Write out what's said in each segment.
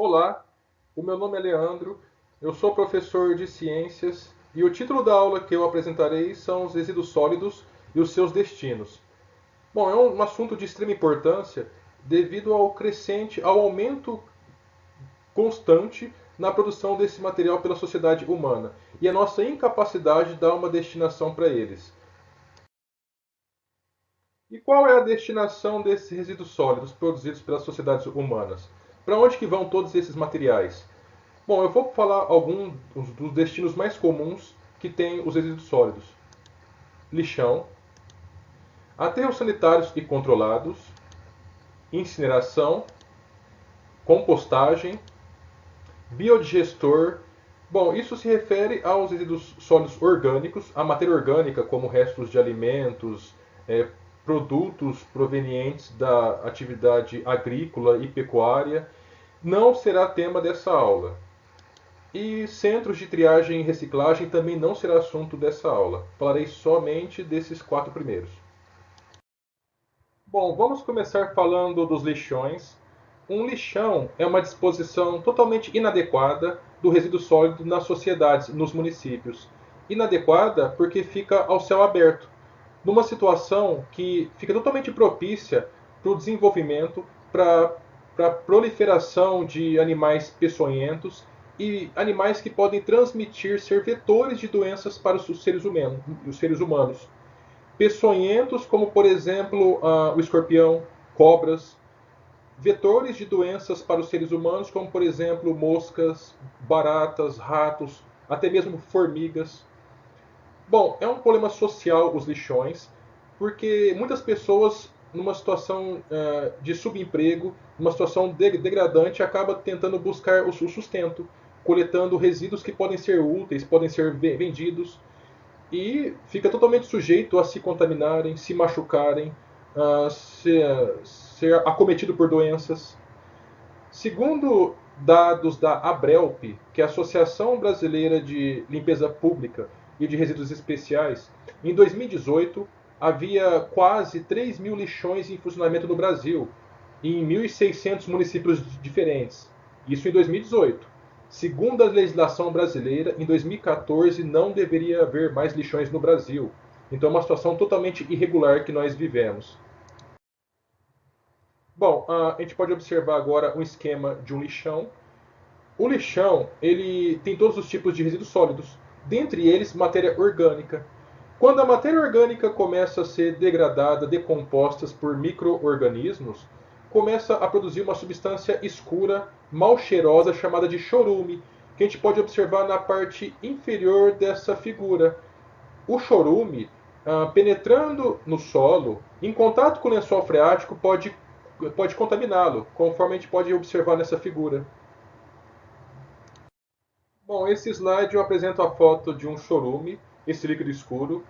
Olá, o meu nome é Leandro, eu sou professor de ciências e o título da aula que eu apresentarei são os resíduos sólidos e os seus destinos. Bom, é um assunto de extrema importância devido ao aumento constante na produção desse material pela sociedade humana e a nossa incapacidade de dar uma destinação para eles. E qual é a destinação desses resíduos sólidos produzidos pelas sociedades humanas? Para onde que vão todos esses materiais? Bom, eu vou falar alguns dos destinos mais comuns que têm os resíduos sólidos: lixão, aterros sanitários e controlados, incineração, compostagem, biodigestor. Bom, isso se refere aos resíduos sólidos orgânicos, a matéria orgânica, como restos de alimentos, produtos provenientes da atividade agrícola e pecuária, não será tema dessa aula. E centros de triagem e reciclagem também não será assunto dessa aula. Falarei somente desses quatro primeiros. Bom, vamos começar falando dos lixões. Um lixão é uma disposição totalmente inadequada do resíduo sólido nas sociedades, nos municípios. Inadequada porque fica ao céu aberto, numa situação que fica totalmente propícia para o desenvolvimento, para a proliferação de animais peçonhentos e animais que podem transmitir, ser vetores de doenças para os seres humanos. Peçonhentos, como por exemplo o escorpião, cobras, vetores de doenças para os seres humanos, como por exemplo moscas, baratas, ratos, até mesmo formigas. Bom, é um problema social os lixões, porque muitas pessoas, numa situação de subemprego, numa situação degradante, acabam tentando buscar o sustento, coletando resíduos que podem ser úteis, podem ser vendidos, e fica totalmente sujeito a se contaminarem, se machucarem, ser acometido por doenças. Segundo dados da ABRELP, que é a Associação Brasileira de Limpeza Pública e de Resíduos Especiais, em 2018 havia quase 3 mil lixões em funcionamento no Brasil, em 1.600 municípios diferentes. Isso em 2018. Segundo a legislação brasileira, em 2014 não deveria haver mais lixões no Brasil. Então é uma situação totalmente irregular que nós vivemos. Bom, a gente pode observar agora um esquema de um lixão. O lixão ele tem todos os tipos de resíduos sólidos, dentre eles matéria orgânica. Quando a matéria orgânica começa a ser degradada, decomposta por micro-organismos, começa a produzir uma substância escura, mal cheirosa, chamada de chorume, que a gente pode observar na parte inferior dessa figura. O chorume, penetrando no solo, em contato com o lençol freático, pode contaminá-lo, conforme a gente pode observar nessa figura. Bom, esse slide eu apresento a foto de um chorume, esse líquido escuro.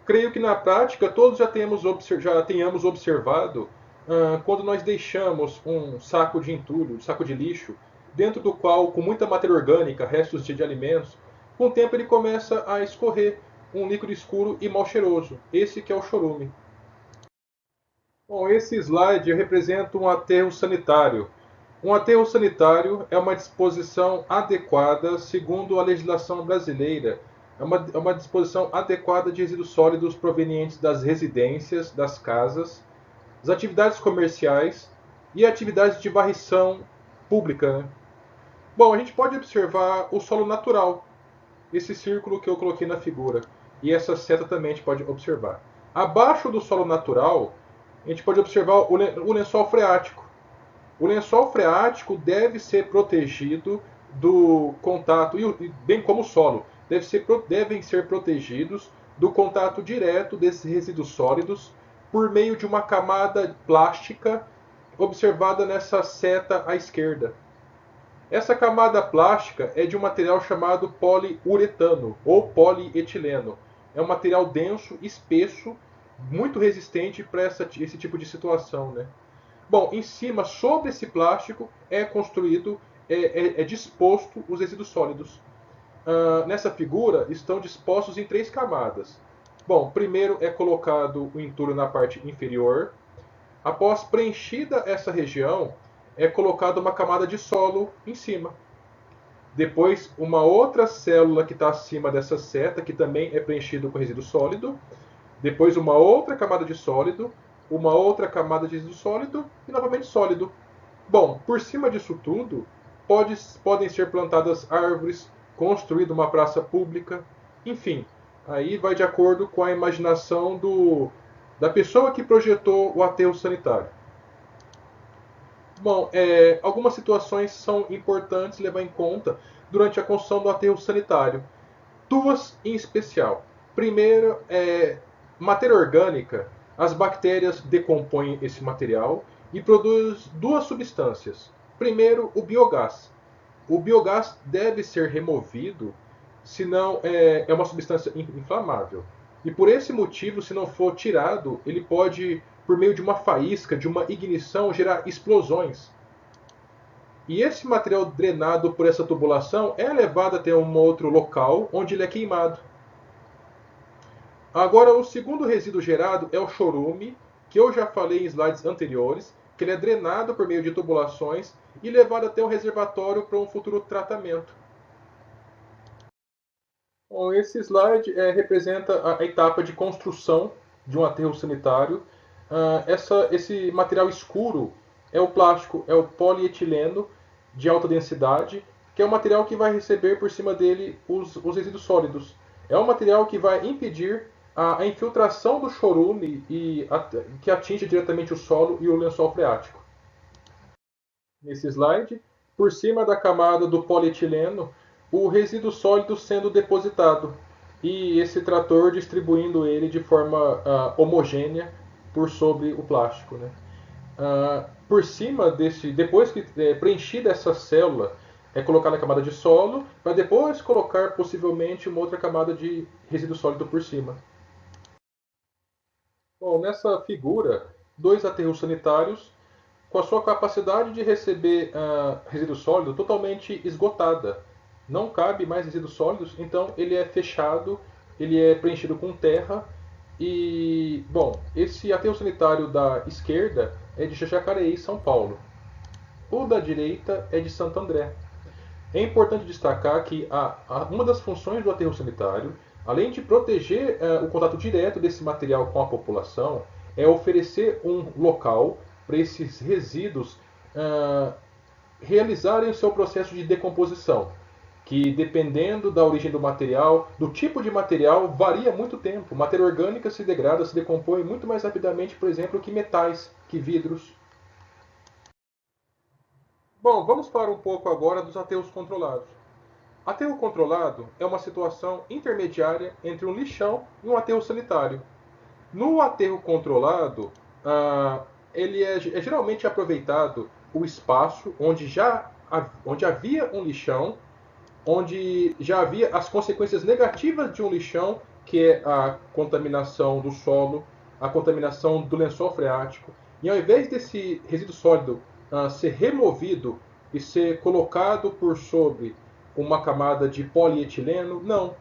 Creio que na prática todos já tenhamos observado quando nós deixamos um saco de entulho, um saco de lixo, dentro do qual, com muita matéria orgânica, restos de alimentos, com o tempo ele começa a escorrer um líquido escuro e mal cheiroso. Esse que é o chorume. Bom, esse slide representa um aterro sanitário. Um aterro sanitário é uma disposição adequada, segundo a legislação brasileira, é uma disposição adequada de resíduos sólidos provenientes das residências, das casas, das atividades comerciais e atividades de varrição pública. Né? Bom, a gente pode observar o solo natural, esse círculo que eu coloquei na figura, e essa seta também a gente pode observar. Abaixo do solo natural, a gente pode observar o lençol freático. O lençol freático deve ser protegido do contato, bem como o solo, devem ser protegidos do contato direto desses resíduos sólidos por meio de uma camada plástica observada nessa seta à esquerda. Essa camada plástica é de um material chamado poliuretano ou polietileno. É um material denso, espesso, muito resistente para esse tipo de situação. Né? Bom, em cima, sobre esse plástico, é construído, é disposto os resíduos sólidos. Nessa figura, estão dispostos em três camadas. Bom, primeiro é colocado o entulho na parte inferior. Após preenchida essa região, é colocada uma camada de solo em cima. Depois, uma outra célula que está acima dessa seta, que também é preenchido com resíduo sólido. Depois, uma outra camada de sólido, uma outra camada de resíduo sólido e novamente sólido. Bom, por cima disso tudo, podem ser plantadas árvores, construída uma praça pública, enfim, aí vai de acordo com a imaginação da pessoa que projetou o aterro sanitário. Bom, algumas situações são importantes levar em conta durante a construção do aterro sanitário. Duas em especial. Primeiro, matéria orgânica. As bactérias decompõem esse material e produzem duas substâncias. Primeiro, o biogás. O biogás deve ser removido, senão é uma substância inflamável. E por esse motivo, se não for tirado, ele pode, por meio de uma faísca, de uma ignição, gerar explosões. E esse material drenado por essa tubulação é levado até um outro local onde ele é queimado. Agora, o segundo resíduo gerado é o chorume, que eu já falei em slides anteriores, que ele é drenado por meio de tubulações e levado até um reservatório para um futuro tratamento. Bom, esse slide representa a etapa de construção de um aterro sanitário. Esse material escuro é o plástico, é o polietileno de alta densidade, que é o material que vai receber por cima dele os resíduos sólidos. É um material que vai impedir a infiltração do chorume que atinge diretamente o solo e o lençol freático. Nesse slide, por cima da camada do polietileno, o resíduo sólido sendo depositado e esse trator distribuindo ele de forma homogênea por sobre o plástico, né? Por cima depois que preenchida essa célula, é colocada a camada de solo, para depois colocar possivelmente uma outra camada de resíduo sólido por cima. Bom, nessa figura, dois aterros sanitários com a sua capacidade de receber resíduo sólido totalmente esgotada. Não cabe mais resíduos sólidos, então ele é fechado, ele é preenchido com terra. E, bom, esse aterro sanitário da esquerda é de Jacareí, São Paulo. O da direita é de Santo André. É importante destacar que uma das funções do aterro sanitário, além de proteger o contato direto desse material com a população, é oferecer um local para esses resíduos realizarem o seu processo de decomposição, que dependendo da origem do material, do tipo de material, varia muito tempo. Matéria orgânica se degrada, se decompõe muito mais rapidamente, por exemplo, que metais, que vidros. Bom, vamos falar um pouco agora dos aterros controlados. Aterro controlado é uma situação intermediária entre um lixão e um aterro sanitário. No aterro controlado, ele é geralmente aproveitado o espaço onde havia um lixão, onde já havia as consequências negativas de um lixão, que é a contaminação do solo, a contaminação do lençol freático. E ao invés desse resíduo sólido ser removido e ser colocado por sobre uma camada de polietileno, não.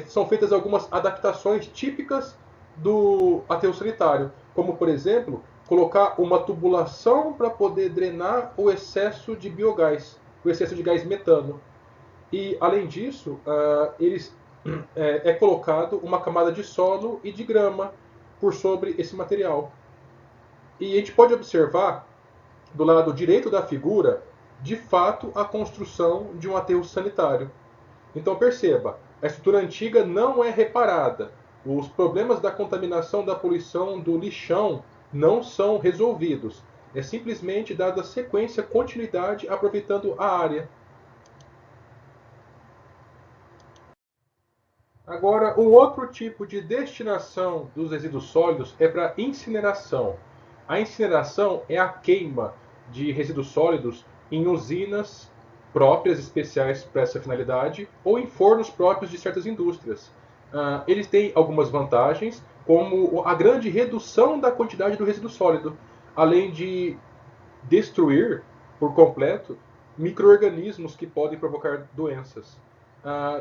São feitas algumas adaptações típicas do aterro sanitário, como por exemplo, colocar uma tubulação para poder drenar o excesso de biogás, o excesso de gás metano. E além disso, é colocado uma camada de solo e de grama por sobre esse material. E a gente pode observar do lado direito da figura, de fato, a construção de um aterro sanitário. Então perceba, a estrutura antiga não é reparada. Os problemas da contaminação, da poluição, do lixão não são resolvidos. É simplesmente dada sequência, continuidade, aproveitando a área. Agora, um outro tipo de destinação dos resíduos sólidos é para incineração. A incineração é a queima de resíduos sólidos em usinas próprias, especiais para essa finalidade, ou em fornos próprios de certas indústrias. Eles têm algumas vantagens, como a grande redução da quantidade do resíduo sólido, além de destruir por completo micro-organismos que podem provocar doenças.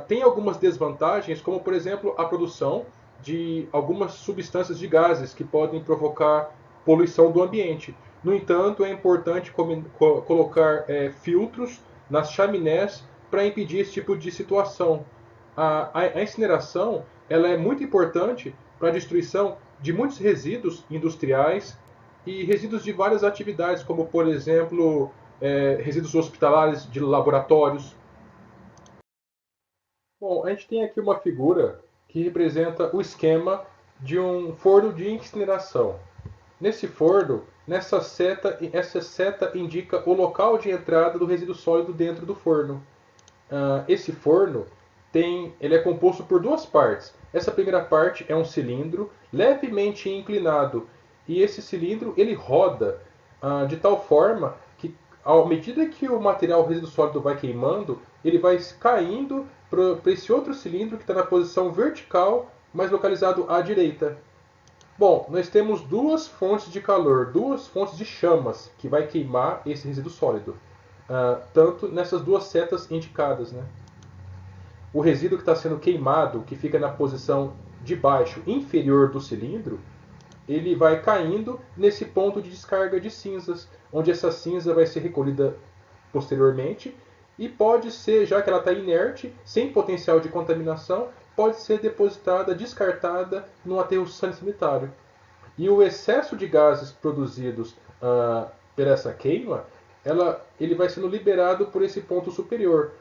Tem algumas desvantagens, como por exemplo a produção de algumas substâncias de gases que podem provocar poluição do ambiente. No entanto, é importante colocar filtros nas chaminés para impedir esse tipo de situação. A incineração ela é muito importante para a destruição de muitos resíduos industriais e resíduos de várias atividades, como, por exemplo, resíduos hospitalares de laboratórios. Bom, a gente tem aqui uma figura que representa o esquema de um forno de incineração. Nesse forno, essa seta indica o local de entrada do resíduo sólido dentro do forno. Esse forno ele é composto por duas partes. Essa primeira parte é um cilindro levemente inclinado e esse cilindro ele roda de tal forma que, à medida que o material o resíduo sólido vai queimando, ele vai caindo para esse outro cilindro que está na posição vertical, mas localizado à direita. Bom, nós temos duas fontes de calor, duas fontes de chamas que vai queimar esse resíduo sólido, tanto nessas duas setas indicadas, né? O resíduo que está sendo queimado, que fica na posição de baixo inferior do cilindro, ele vai caindo nesse ponto de descarga de cinzas, onde essa cinza vai ser recolhida posteriormente e pode ser, já que ela está inerte, sem potencial de contaminação, pode ser depositada, descartada no aterro sanitário. E o excesso de gases produzidos por essa queima, ele vai sendo liberado por esse ponto superior.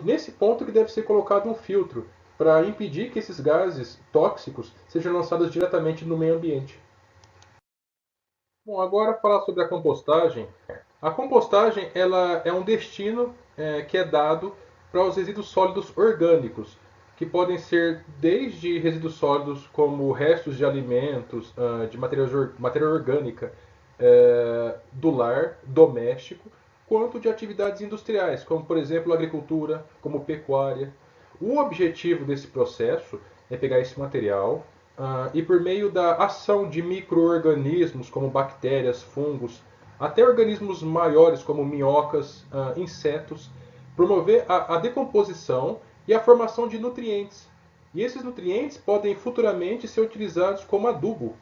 Nesse ponto que deve ser colocado um filtro para impedir que esses gases tóxicos sejam lançados diretamente no meio ambiente. Bom, agora falar sobre a compostagem. A compostagem ela é um destino que é dado para os resíduos sólidos orgânicos, que podem ser desde resíduos sólidos como restos de alimentos, de matéria orgânica do lar, doméstico, quanto de atividades industriais, como por exemplo agricultura, como pecuária. O objetivo desse processo é pegar esse material e por meio da ação de micro-organismos como bactérias, fungos, até organismos maiores como minhocas, insetos, promover a decomposição e a formação de nutrientes. E esses nutrientes podem futuramente ser utilizados como adubo.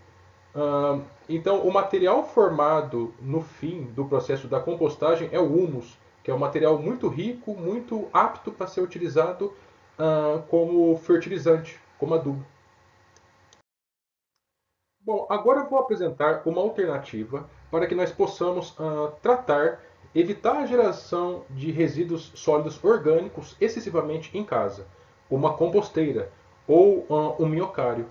Então, o material formado no fim do processo da compostagem é o humus, que é um material muito rico, muito apto para ser utilizado como fertilizante, como adubo. Bom, agora eu vou apresentar uma alternativa para que nós possamos evitar a geração de resíduos sólidos orgânicos excessivamente em casa, uma composteira ou um minhocário.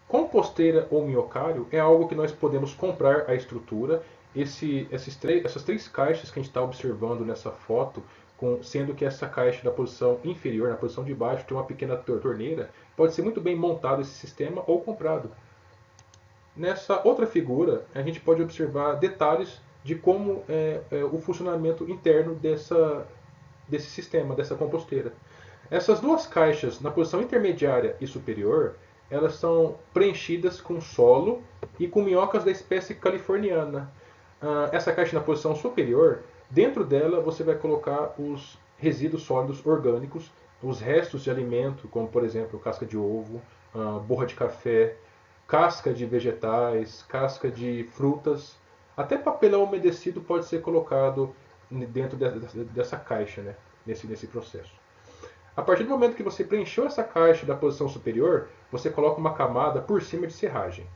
Composteira ou minhocário é algo que nós podemos comprar a estrutura. Essas três caixas que a gente está observando nessa foto, sendo que essa caixa da posição inferior, na posição de baixo, tem uma pequena torneira, pode ser muito bem montado esse sistema ou comprado. Nessa outra figura, a gente pode observar detalhes de como é o funcionamento interno desse sistema, dessa composteira. Essas duas caixas, na posição intermediária e superior, elas são preenchidas com solo e com minhocas da espécie californiana. Essa caixa na posição superior, dentro dela você vai colocar os resíduos sólidos orgânicos, os restos de alimento, como por exemplo casca de ovo, borra de café, casca de vegetais, casca de frutas, até papelão umedecido pode ser colocado dentro dessa caixa, né? nesse processo. A partir do momento que você preencheu essa caixa da posição superior, você coloca uma camada por cima de serragem.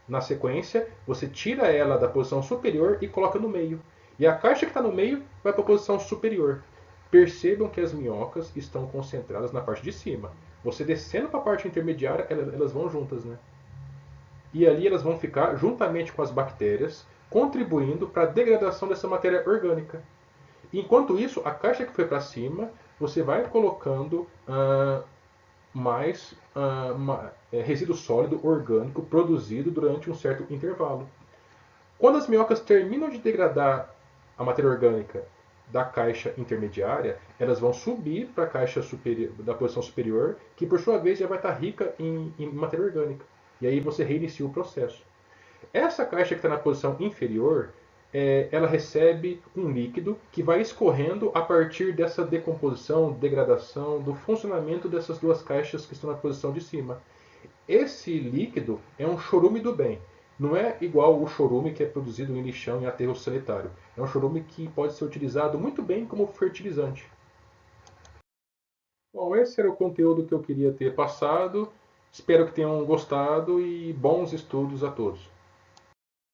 Na sequência, você tira ela da posição superior e coloca no meio. E a caixa que está no meio vai para a posição superior. Percebam que as minhocas estão concentradas na parte de cima. Você descendo para a parte intermediária, elas vão juntas, né? E ali elas vão ficar juntamente com as bactérias, contribuindo para a degradação dessa matéria orgânica. Enquanto isso, a caixa que foi para cima, você vai colocando mais resíduo sólido orgânico produzido durante um certo intervalo. Quando as minhocas terminam de degradar a matéria orgânica da caixa intermediária, elas vão subir para a caixa da posição superior, que por sua vez já vai estar rica em matéria orgânica. E aí você reinicia o processo. Essa caixa que está na posição inferior, ela recebe um líquido que vai escorrendo a partir dessa decomposição, degradação, do funcionamento dessas duas caixas que estão na posição de cima. Esse líquido é um chorume do bem. Não é igual o chorume que é produzido em lixão e aterro sanitário. É um chorume que pode ser utilizado muito bem como fertilizante. Bom, esse era o conteúdo que eu queria ter passado. Espero que tenham gostado e bons estudos a todos.